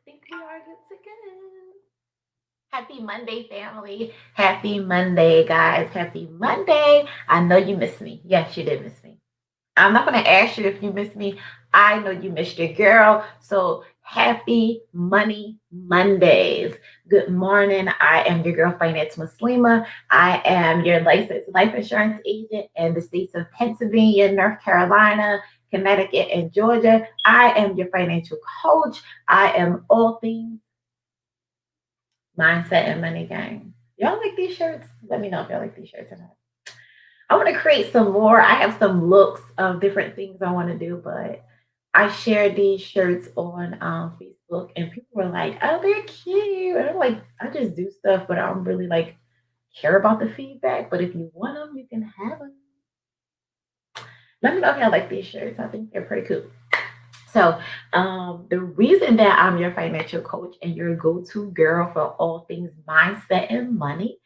think we are good to go. Happy Monday, family. Happy Monday, guys. Happy Monday. I know you missed me. Yes, you did miss me. I'm not going to ask you if you missed me. I know you missed your girl. So happy Money Mondays. Good morning. I am your girl, Finance Muslima. I am your licensed life insurance agent in the states of Pennsylvania, North Carolina, Connecticut, and Georgia. I am your financial coach. I am all things mindset and money game. Y'all like these shirts? Let me know if y'all like these shirts or not. I want to create some more. I have some looks of different things I want to do, but I shared these shirts on Facebook, and people were like, "Oh, they're cute." And I'm like, I just do stuff, but I don't really like care about the feedback. But if you want them, you can have them. Let me know if y'all like these shirts. I think they're pretty cool. So, the reason that I'm your financial coach and your go-to girl for all things mindset and money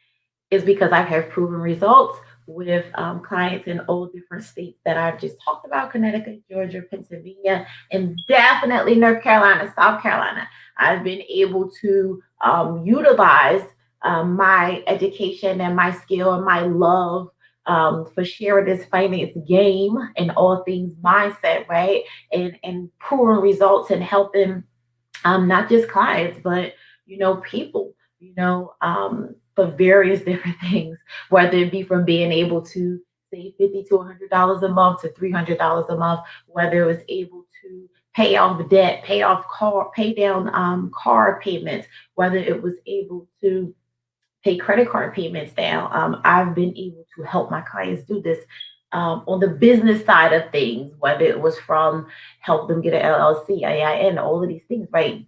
is because I've had proven results with clients in all different states that I've just talked about: Connecticut, Georgia, Pennsylvania, and definitely North Carolina, South Carolina. I've been able to utilize my education and my skill and my love for sharing this finance game and all things mindset, right? And proven results and helping not just clients, but people, for various different things, whether it be from being able to save $50 to $100 a month to $300 a month, whether it was able to pay off debt, pay off car, pay down car payments, whether it was able to pay credit card payments down. I've been able to help my clients do this on the business side of things, whether it was from help them get an LLC, AIN, all of these things, right?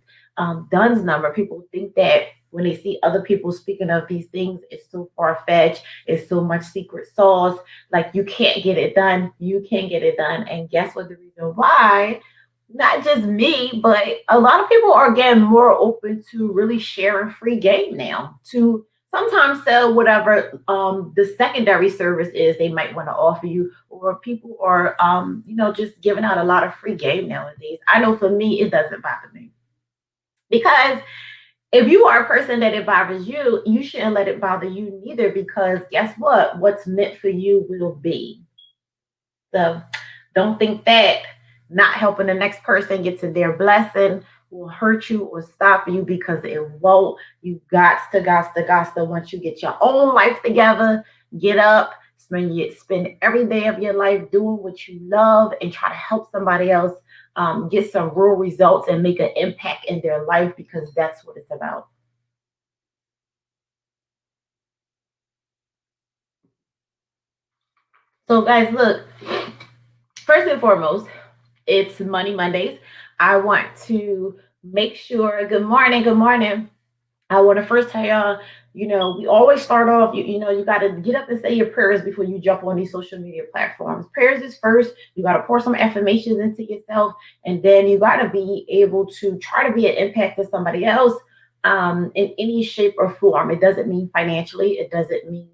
Dunn's number. People think that when they see other people speaking of these things, it's so far fetched, it's so much secret sauce. Like you can't get it done. You can get it done. And guess what? The reason why? Not just me, but a lot of people are getting more open to really sharing free game now, to sometimes sell whatever the secondary service is they might want to offer you, or people are just giving out a lot of free game nowadays. I know for me it doesn't bother me, because if you are a person that it bothers you, you shouldn't let it bother you neither, because guess what? What's meant for you will be. So don't think that not helping the next person get to their blessing will hurt you or stop you, because it won't. You got to once you get your own life together, get up, spend every day of your life doing what you love and try to help somebody else get some real results and make an impact in their life, because that's what it's about. So, guys, look, first and foremost, it's Money Mondays. I want to make sure, good morning, good morning. I want to first tell y'all, we always start off, you got to get up and say your prayers before you jump on these social media platforms. Prayers is first. You got to pour some affirmations into yourself, and then you got to be able to try to be an impact to somebody else in any shape or form. It doesn't mean financially, it doesn't mean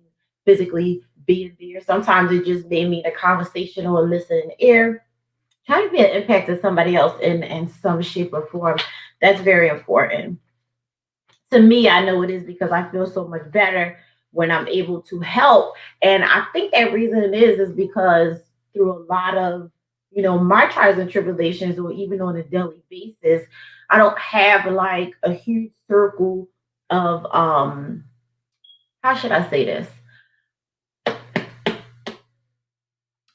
physically being there. Sometimes it just may mean a conversation or a listening ear. Try to be an impact to somebody else in some shape or form. That's very important to me. I know it is, because I feel so much better when I'm able to help. And I think that reason is because through a lot of, my trials and tribulations, or even on a daily basis, I don't have like a huge circle of how should I say this?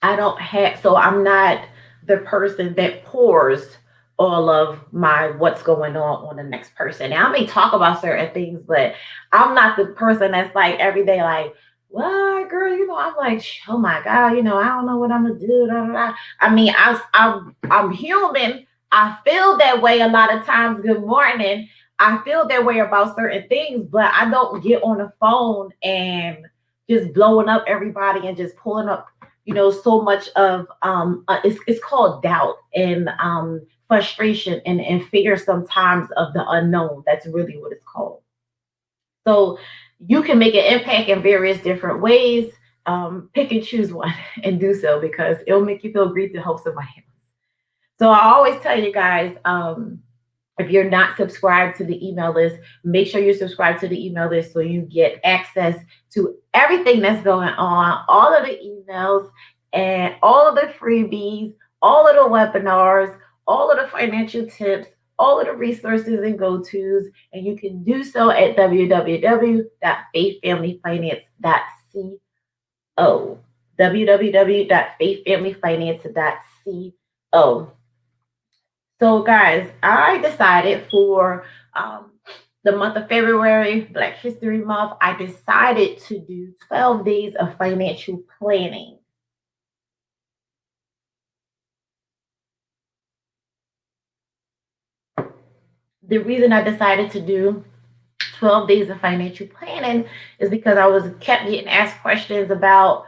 I don't have, so I'm not the person that pours all of my what's going on the next person. Now, I may talk about certain things, but I'm not the person that's like every day, like, well, girl, I'm like, oh my God, I don't know what I'm gonna do. Da, da, da. I mean, I'm human. I feel that way a lot of times. Good morning. I feel that way about certain things, but I don't get on the phone and just blowing up everybody and just pulling up so much of it's called doubt and frustration and fear sometimes of the unknown. That's really what it's called. So you can make an impact in various different ways. Pick and choose one and do so, because it'll make you feel great to help somebody else. So I always tell you guys, If you're not subscribed to the email list, make sure you're subscribed to the email list so you get access to everything that's going on, all of the emails and all of the freebies, all of the webinars, all of the financial tips, all of the resources and go-tos. And you can do so at www.faithfamilyfinance.co. www.faithfamilyfinance.co. So, guys, I decided for the month of February, Black History Month, I decided to do 12 days of financial planning. The reason I decided to do 12 days of financial planning is because I was kept getting asked questions about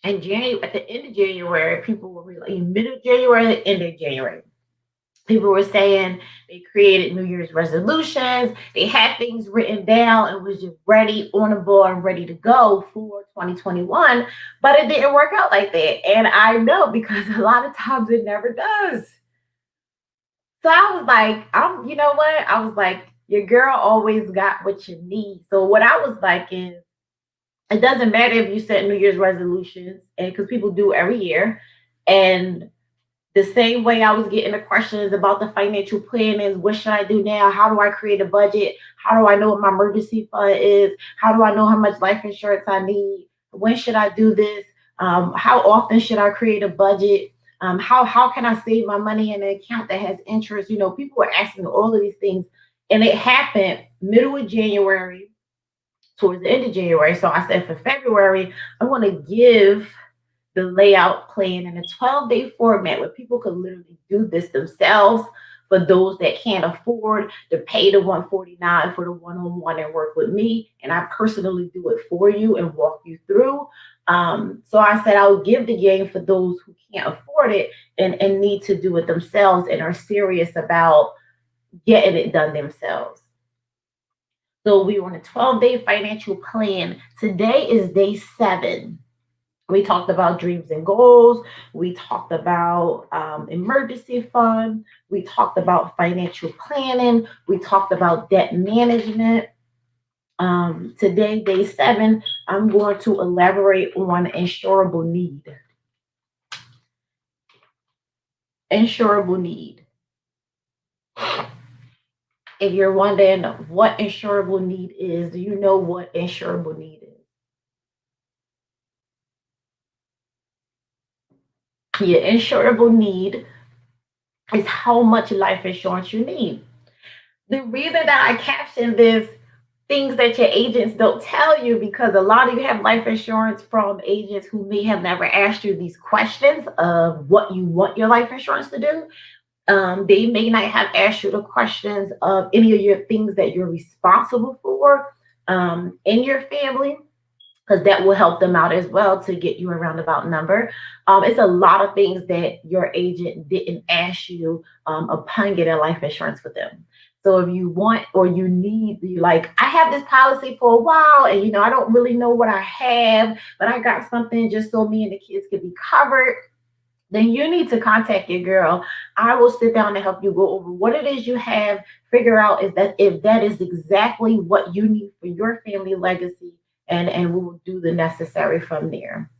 in January, at the end of January, people were really middle of January, end of January. People were saying they created New Year's resolutions, they had things written down and was just ready on the board and ready to go for 2021, but it didn't work out like that. And I know because a lot of times it never does. So I was like, you know what? I was like, your girl always got what you need. So what I was like is, it doesn't matter if you set New Year's resolutions, and because people do every year, and the same way I was getting the questions about the financial plan is what should I do now? How do I create a budget? How do I know what my emergency fund is? How do I know how much life insurance I need? When should I do this? How often should I create a budget? How can I save my money in an account that has interest? You know, people were asking all of these things, and it happened middle of January, towards the end of January. So I said for February, I'm going to give the layout plan in a 12-day format where people could literally do this themselves for those that can't afford to pay the 149 for the one-on-one and work with me. And I personally do it for you and walk you through. So I said I'll give the game for those who can't afford it and need to do it themselves and are serious about getting it done themselves. So we were on a 12-day financial plan. Today is day 7. We talked about dreams and goals. We talked about emergency fund. We talked about financial planning. We talked about debt management. Today, day 7, I'm going to elaborate on insurable need. Insurable need. If you're wondering what insurable need is, do you know what insurable need is? Your insurable need is how much life insurance you need. The reason that I captioned this things that your agents don't tell you, because a lot of you have life insurance from agents who may have never asked you these questions of what you want your life insurance to do. They may not have asked you the questions of any of your things that you're responsible for in your family, because that will help them out as well to get you a roundabout number. It's a lot of things that your agent didn't ask you upon getting life insurance with them. So if you want or you need, you like, I have this policy for a while and I don't really know what I have, but I got something just so me and the kids could be covered, then you need to contact your girl. I will sit down and help you go over what it is you have, figure out if that is exactly what you need for your family legacy, and we will do the necessary from there.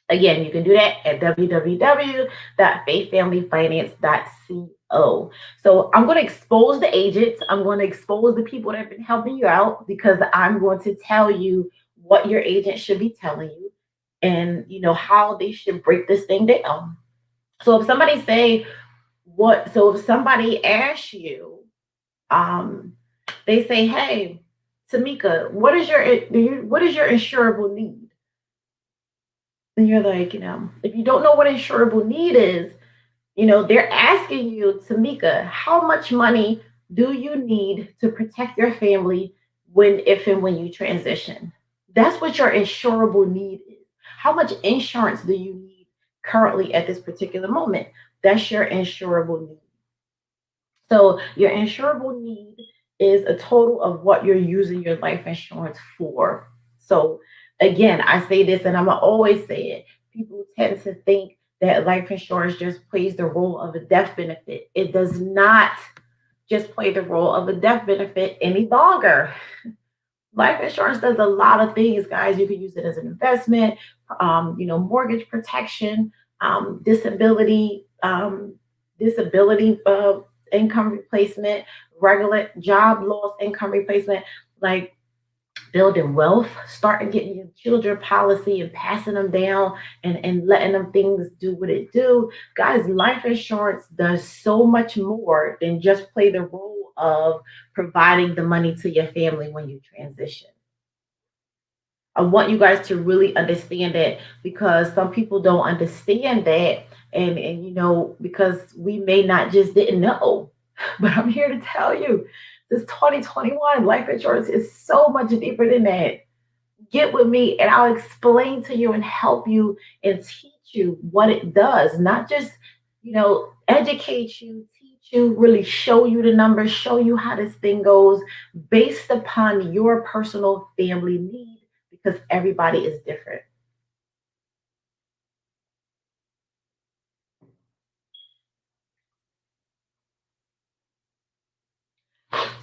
Again, you can do that at www.faithfamilyfinance.co. So I'm going to expose the agents. I'm going to expose the people that have been helping you out, because I'm going to tell you what your agent should be telling you, and how they should break this thing down. So if somebody if somebody asks you, they say, hey, Tamika, what is your insurable need? And you're like, if you don't know what insurable need is, they're asking you, Tamika, how much money do you need to protect your family if and when you transition? That's what your insurable need is. How much insurance do you need currently at this particular moment? That's your insurable need. So your insurable need is a total of what you're using your life insurance for. So again, I say this and I'm gonna always say it. People tend to think that life insurance just plays the role of a death benefit. It does not just play the role of a death benefit any longer. Life insurance does a lot of things, guys. You can use it as an investment, mortgage protection, disability, income replacement, regular job loss income replacement, like building wealth, starting getting your children policy and passing them down and letting them things do what it do. Guys, life insurance does so much more than just play the role of providing the money to your family when you transition. I want you guys to really understand that because some people don't understand that. And because we may not just didn't know. But I'm here to tell you this 2021 life insurance is so much deeper than that. Get with me and I'll explain to you and help you and teach you what it does, not just, educate you, teach you, really show you the numbers, show you how this thing goes based upon your personal family need because everybody is different.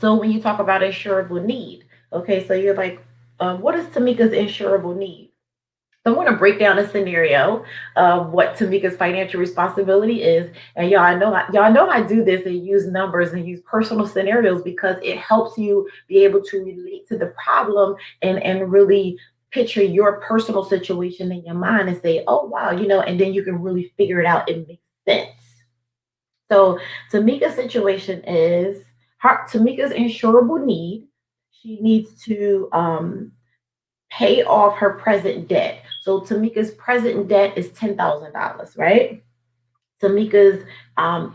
So when you talk about insurable need, okay, so you're like, what is Tamika's insurable need? So I want to break down a scenario of what Tamika's financial responsibility is. And y'all know I do this and use numbers and use personal scenarios because it helps you be able to relate to the problem and really picture your personal situation in your mind and say, oh wow, and then you can really figure it out. It makes sense. So Tamika's situation is Tamika's insurable need. She needs to pay off her present debt. So Tamika's present debt is $10,000, right? Tamika's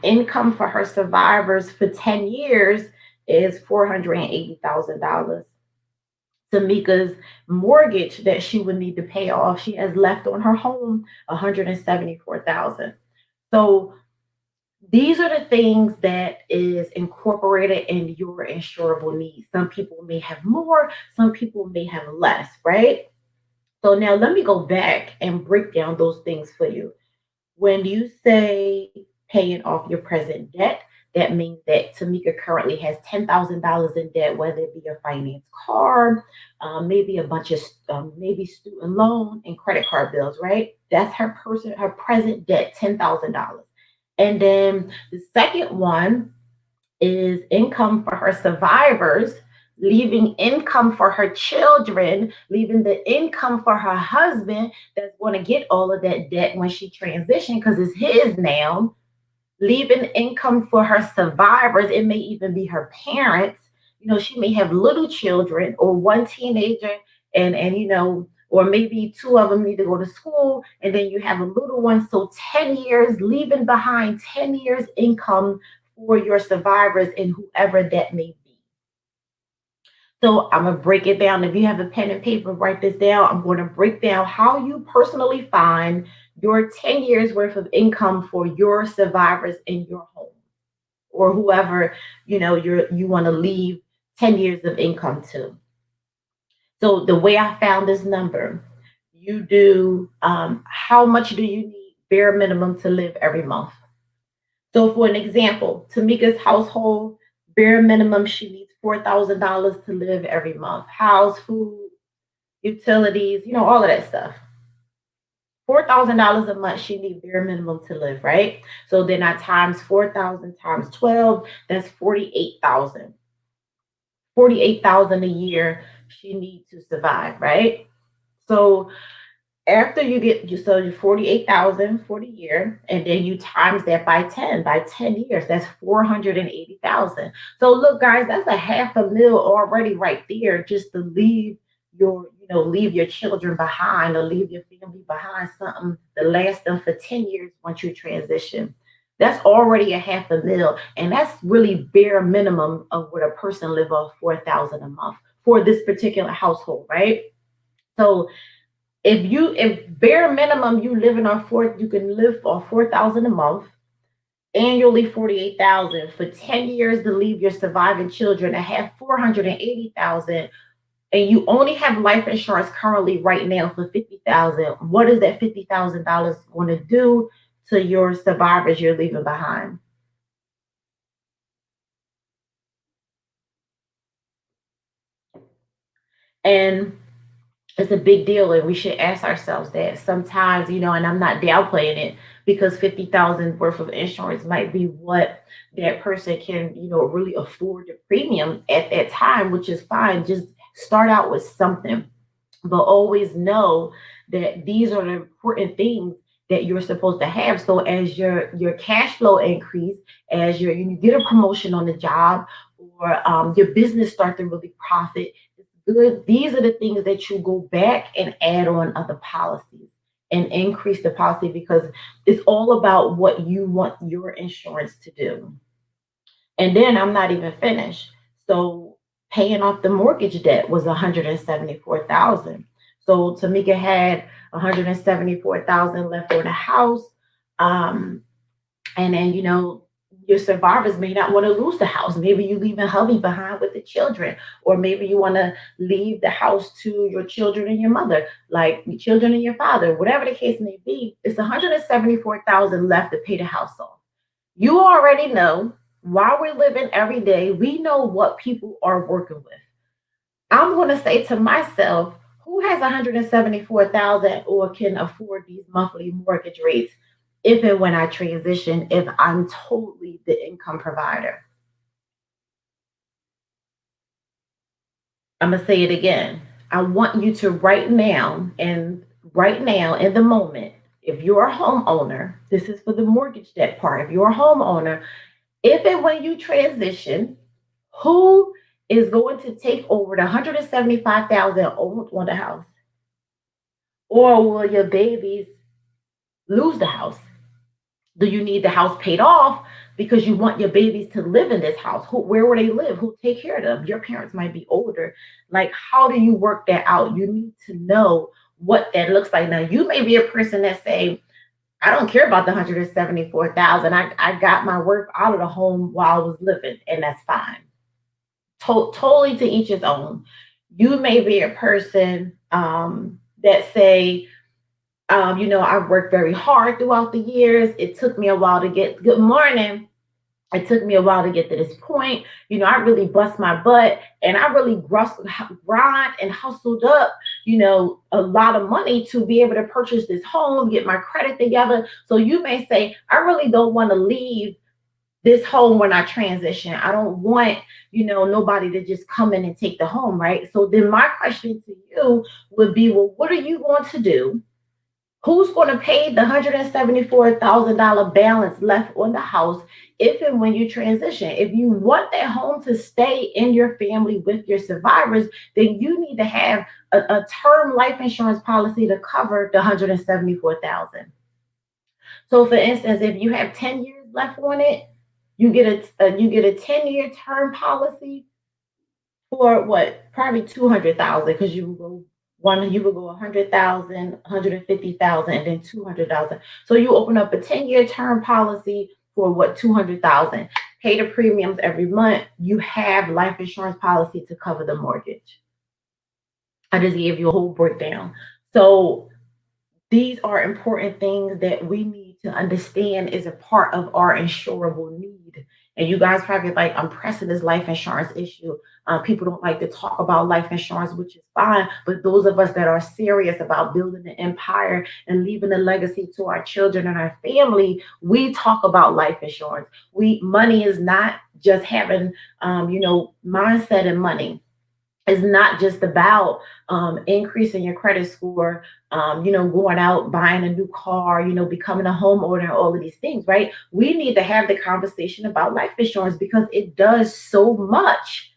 income for her survivors for 10 years is $480,000. Tamika's mortgage that she would need to pay off, she has left on her home 174,000. So these are the things that is incorporated in your insurable needs. Some people may have more, some people may have less, right? So now let me go back and break down those things for you. When you say paying off your present debt, that means that Tamika currently has $10,000 in debt, whether it be a finance card, maybe a bunch of maybe student loan and credit card bills, right? That's her present debt, $10,000. And then the second one is income for her survivors, leaving income for her children, leaving the income for her husband that's going to get all of that debt when she transitions because it's his now, leaving income for her survivors. It may even be her parents. She may have little children or one teenager and or maybe two of them need to go to school and then you have a little one. So 10 years, leaving behind 10 years income for your survivors and whoever that may be. So I'm going to break it down. If you have a pen and paper, write this down. I'm going to break down how you personally find your 10 years worth of income for your survivors in your home or whoever, you want to leave 10 years of income to. So the way I found this number, you do how much do you need bare minimum to live every month? So for an example, Tamika's household, bare minimum, she needs $4,000 to live every month. House, food, utilities, all of that stuff. $4,000 a month she needs bare minimum to live, right? So then I times 4,000 times 12, that's 48,000. 48,000 a year she needs to survive, right? So after you get you so you 48,000 for the year and then you times that by 10 years, that's 480,000. So look guys, that's a half a mil already right there just to leave your children behind or leave your family behind something to last them for 10 years once you transition. That's already a half a mil and that's really bare minimum of what a person live off 4,000 a month for this particular household, right? So if bare minimum you can live off 4,000 a month, annually 48,000 for 10 years to leave your surviving children and have 480,000, and you only have life insurance currently right now for 50,000. What is that $50,000 going to do to your survivors you're leaving behind. And it's a big deal, and we should ask ourselves that sometimes, and I'm not downplaying it, because 50,000 worth of insurance might be what that person can, really afford the premium at that time, which is fine. Just start out with something, but always know that these are the important things that you're supposed to have. So as your cash flow increase, as you get a promotion on the job, or your business start to really profit, it's good. These are the things that you go back and add on other policies and increase the policy, because it's all about what you want your insurance to do. And then I'm not even finished. So paying off the mortgage debt was 174,000. So Tamika had 174,000 left on the house. Um, and then, your survivors may not want to lose the house. Maybe you leave a hubby behind with the children, or maybe you want to leave the house to your children and your mother, like your children and your father, whatever the case may be. It's 174,000 left to pay the house off. You already know, while we're living every day, we know what people are working with. I'm going to say to myself, who has 174,000 or can afford these monthly mortgage rates if and when I transition, if I'm totally the income provider? I'm going to say it again. I want you to right now in the moment, if you're a homeowner, this is for the mortgage debt part. If you're a homeowner, if and when you transition, who is going to take over the 175,000 owned on the house? Or will your babies lose the house? Do you need the house paid off because you want your babies to live in this house? Where will they live? Who take care of them? Your parents might be older. Like, how do you work that out? You need to know what that looks like. Now, you may be a person that say, I don't care about the 174,000. I got my work out of the home while I was living, and that's fine. Totally to each his own. You may be a person that say, I've worked very hard throughout the years. It took me a while to get good morning. It took me a while to get to this point. I really bust my butt, and I really grind and hustled up, a lot of money to be able to purchase this home, get my credit together. So you may say, I really don't want to leave this home when I transition. I don't want, nobody to just come in and take the home, right? So then my question to you would be, well, what are you going to do? Who's going to pay the $174,000 balance left on the house if and when you transition? If you want that home to stay in your family with your survivors, then you need to have a term life insurance policy to cover the 174,000. So, for instance, if you have 10 years left on it, you get a 10-year term policy for what? Probably 200,000, because you would go 100,000, 150,000, and then 200,000. So you open up a 10-year term policy for what? 200,000. Pay the premiums every month. You have life insurance policy to cover the mortgage. I just gave you a whole breakdown. So these are important things that we need to understand is a part of our insurable need. And you guys probably like, I'm pressing this life insurance issue. People don't like to talk about life insurance, which is fine. But those of us that are serious about building an empire and leaving a legacy to our children and our family, we talk about life insurance. Money is not just having, mindset and money. It's not just about increasing your credit score, going out, buying a new car, becoming a homeowner, all of these things, right? We need to have the conversation about life insurance because it does so much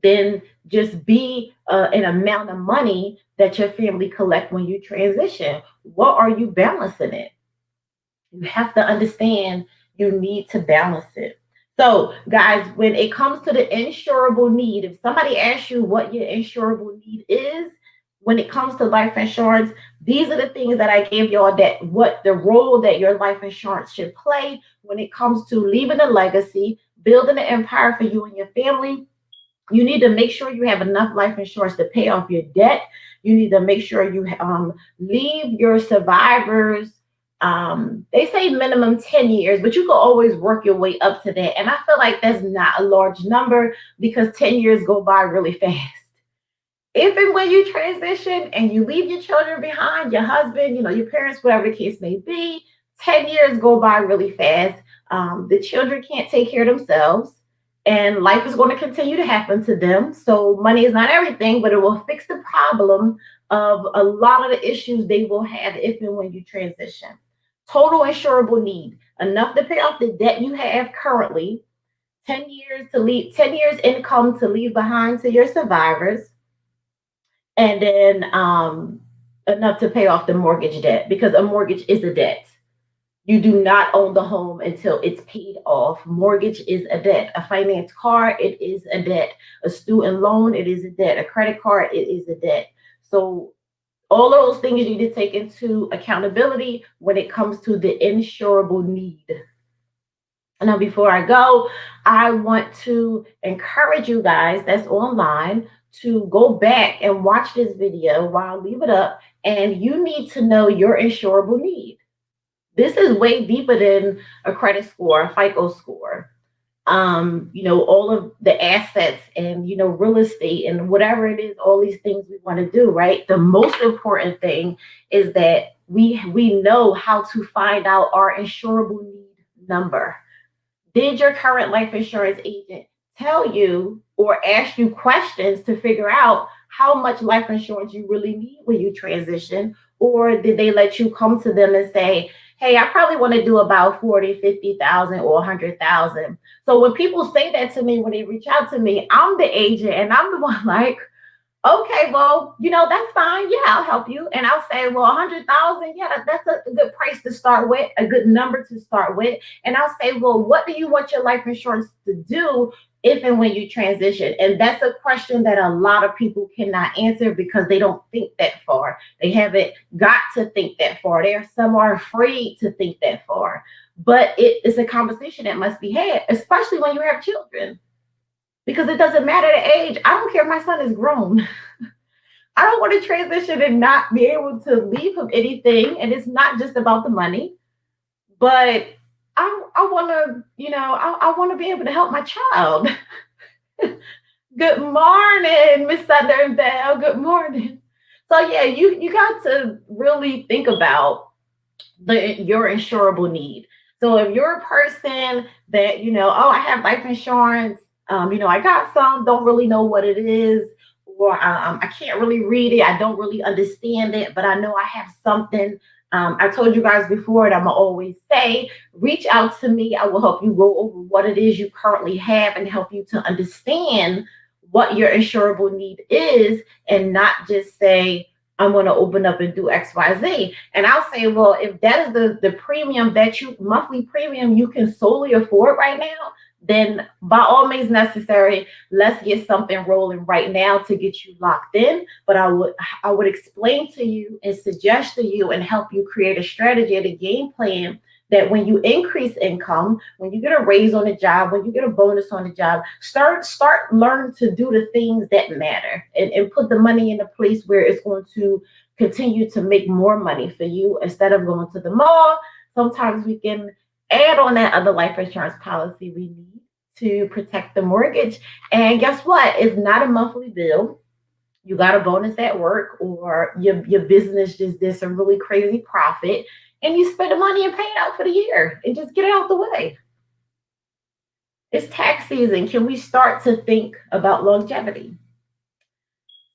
than just be an amount of money that your family collect when you transition. What are you balancing it? You have to understand you need to balance it. So, guys, when it comes to the insurable need, if somebody asks you what your insurable need is, when it comes to life insurance, these are the things that I gave y'all, that what the role that your life insurance should play when it comes to leaving a legacy, building an empire for you and your family. You need to make sure you have enough life insurance to pay off your debt. You need to make sure you leave your survivors They say minimum 10 years, but you can always work your way up to that. And I feel like that's not a large number because 10 years go by really fast. If and when you transition and you leave your children behind, your husband, your parents, whatever the case may be, 10 years go by really fast. The children can't take care of themselves, and life is going to continue to happen to them. So, money is not everything, but it will fix the problem of a lot of the issues they will have if and when you transition. Total insurable need, enough to pay off the debt you have currently, 10 years to leave, 10 years income to leave behind to your survivors, and then enough to pay off the mortgage debt because a mortgage is a debt. You do not own the home until it's paid off. Mortgage is a debt. A finance car, it is a debt. A student loan, it is a debt. A credit card, it is a debt. So all of those things you need to take into accountability when it comes to the insurable need. Now, before I go, I want to encourage you guys that's online to go back and watch this video while I leave it up. And you need to know your insurable need. This is way deeper than a credit score, a FICO score. All of the assets and real estate and whatever it is, all these things we want to do, right? The most important thing is that we know how to find out our insurable need number. Did your current life insurance agent tell you or ask you questions to figure out how much life insurance you really need when you transition? Or did they let you come to them and say, hey, I probably want to do about 40, 50,000 or 100,000. So when people say that to me, when they reach out to me, I'm the agent and I'm the one like, okay, well, that's fine. Yeah, I'll help you. And I'll say, well, 100,000. Yeah, that's a good price to start with, a good number to start with. And I'll say, well, what do you want your life insurance to do if and when you transition? And that's a question that a lot of people cannot answer because they don't think that far. They haven't got to think that far. Some are afraid to think that far. But it is a conversation that must be had, especially when you have children, because it doesn't matter the age. I don't care if my son is grown. I don't want to transition and not be able to leave him anything. And it's not just about the money, but I want to, I want to be able to help my child. Good morning, Miss Southern Belle. Good morning. So yeah, you got to really think about your insurable need. So if you're a person that oh, I have life insurance, I got some, don't really know what it is, or I can't really read it, I don't really understand it, but I know I have something. I told you guys before, and I'm gonna always say, reach out to me. I will help you go over what it is you currently have and help you to understand what your insurable need is, and not just say, I'm going to open up and do XYZ. And I'll say, well, if that is the premium that monthly premium you can solely afford right now, then by all means necessary, let's get something rolling right now to get you locked in. But I would explain to you and suggest to you and help you create a strategy and a game plan that when you increase income, when you get a raise on the job, when you get a bonus on the job, start learn to do the things that matter, and put the money in a place where it's going to continue to make more money for you instead of going to the mall. Sometimes we can add on that other life insurance policy we need to protect the mortgage. And guess what? It's not a monthly bill. You got a bonus at work, or your business just did some really crazy profit, and you spend the money and pay it out for the year and just get it out the way. It's tax season. Can we start to think about longevity?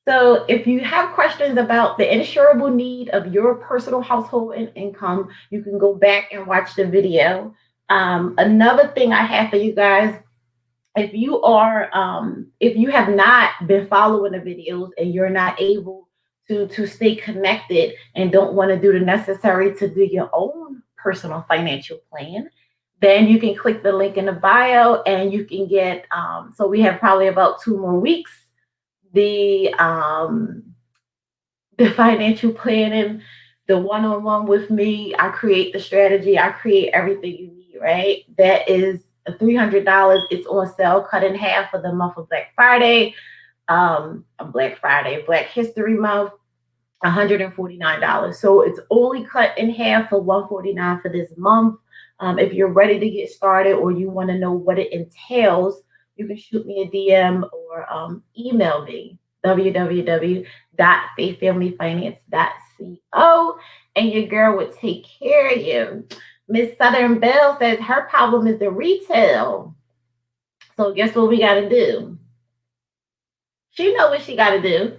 So, if you have questions about the insurable need of your personal household and income, you can go back and watch the video. Another thing I have for you guys, if you have not been following the videos and you're not able to stay connected and don't want to do the necessary to do your own personal financial plan, then you can click the link in the bio and you can get so we have probably about 2 more weeks, the the financial planning, the one-on-one with me. I create the strategy, I create everything you need, right? That is $300. It's on sale, cut in half for the month of Black Friday, Black History Month. $149. So it's only cut in half for 149 for this month. If you're ready to get started or you want to know what it entails, you can shoot me a DM or email me www.faithfamilyfinance.co and your girl would take care of you. Miss Southern Belle says her problem is the retail. So guess what we got to do? She know what she got to do.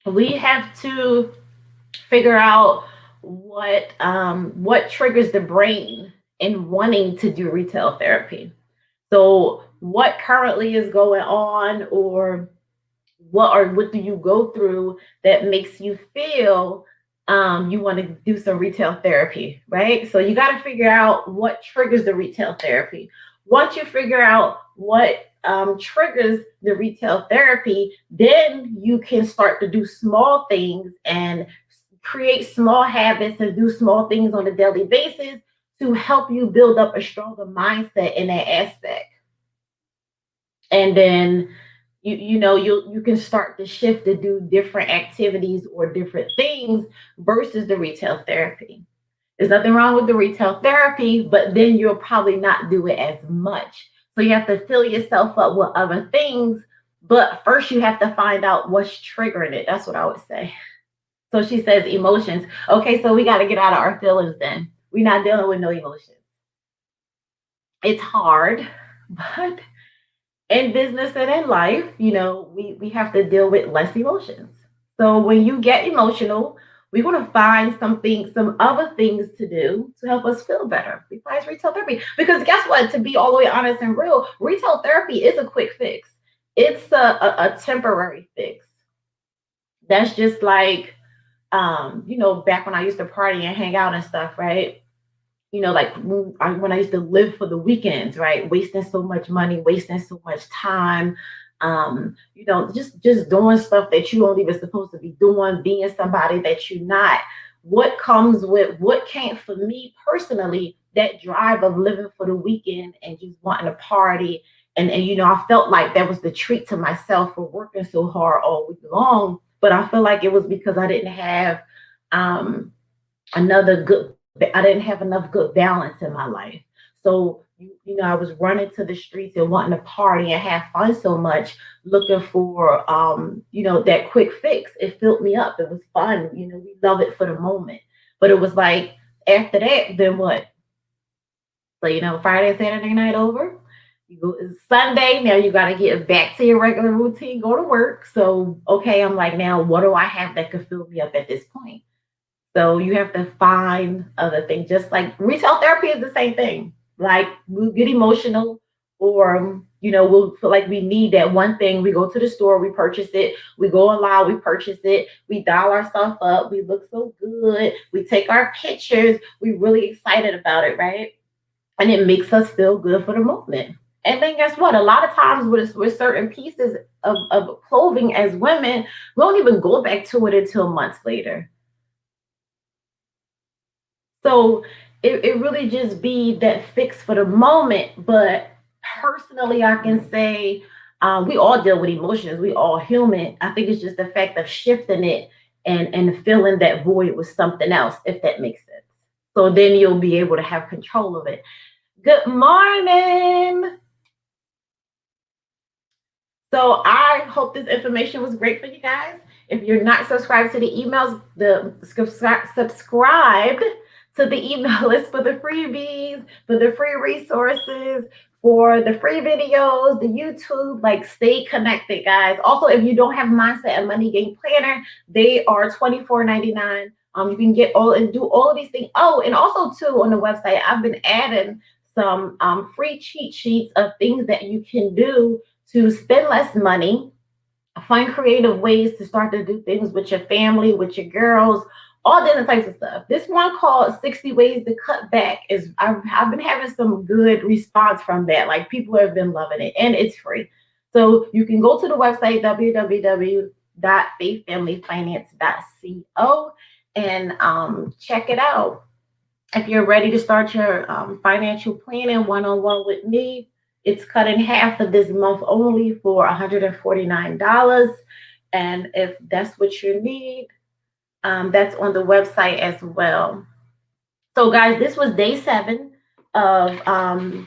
We have to figure out what triggers the brain in wanting to do retail therapy. So what currently is going on, or what do you go through that makes you feel you want to do some retail therapy, right? So you got to figure out what triggers the retail therapy. Once you figure out what triggers the retail therapy, then you can start to do small things and create small habits and do small things on a daily basis to help you build up a stronger mindset in that aspect. And then you can start to shift to do different activities or different things versus the retail therapy. There's nothing wrong with the retail therapy, but then you'll probably not do it as much. So you have to fill yourself up with other things, but first you have to find out what's triggering it. That's what I would say. So she says emotions. Okay, so we got to get out of our feelings then. We're not dealing with no emotions. It's hard, but in business and in life, we have to deal with less emotions. So when you get emotional, we're going to find some other things to do to help us feel better besides retail therapy. Because guess what? To be all the way honest and real, retail therapy is a quick fix. It's a temporary fix. That's just like, back when I used to party and hang out and stuff, right? Like when I used to live for the weekends, right? Wasting so much money, wasting so much time, just doing stuff that you don't even supposed to be doing, being somebody that you're not. What came for me personally, that drive of living for the weekend and just wanting to party. And I felt like that was the treat to myself for working so hard all week long. But I feel like it was because I didn't have um another good I didn't have enough good balance in my life. So I was running to the streets and wanting to party and have fun so much, looking for that quick fix. It filled me up. It was fun. We love it for the moment. But it was like after that, then what? So Friday, Saturday night over. You go it's Sunday. Now you gotta get back to your regular routine, go to work. So okay, I'm like, now what do I have that could fill me up at this point? So you have to find other things. Just like retail therapy is the same thing. Like we'll get emotional, or we'll feel like we need that one thing. We go to the store, we purchase it. We go online, we purchase it. We dial ourselves up. We look so good. We take our pictures. We're really excited about it, right? And it makes us feel good for the moment. And then guess what? A lot of times with certain pieces of clothing as women, we don't even go back to it until months later. So it really just be that fix for the moment. But personally, I can say we all deal with emotions. We all human. I think it's just the fact of shifting it and filling that void with something else, if that makes sense. So then you'll be able to have control of it. Good morning. So I hope this information was great for you guys. If you're not subscribed to the emails, subscribed to the email list for the freebies, for the free resources, for the free videos, the YouTube. Like, stay connected, guys. Also, if you don't have Mindset and Money Game Planner, they are $24.99. You can get all and do all of these things. Oh, and also too on the website, I've been adding some free cheat sheets of things that you can do to spend less money, find creative ways to start to do things with your family, with your girls, all different types of stuff. This one called 60 Ways to Cut Back is I've been having some good response from that. Like, people have been loving it, and it's free. So you can go to the website www.faithfamilyfinance.co and check it out. If you're ready to start your financial planning one-on-one with me, It's cut in half for this month only for $149. And if that's what you need, that's on the website as well. So, guys, this was day 7 of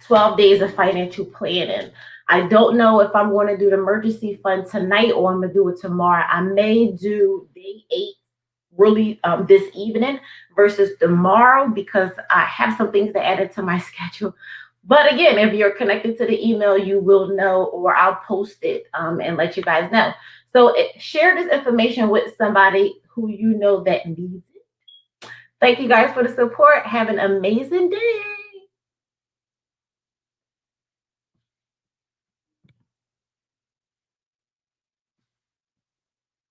12 days of financial planning. I don't know if I'm going to do the emergency fund tonight or I'm going to do it tomorrow. I may do day 8 really this evening versus tomorrow because I have some things to add into my schedule. But again, if you're connected to the email, you will know, or I'll post it and let you guys know. So share this information with somebody who you know that needs it. Thank you guys for the support. Have an amazing day.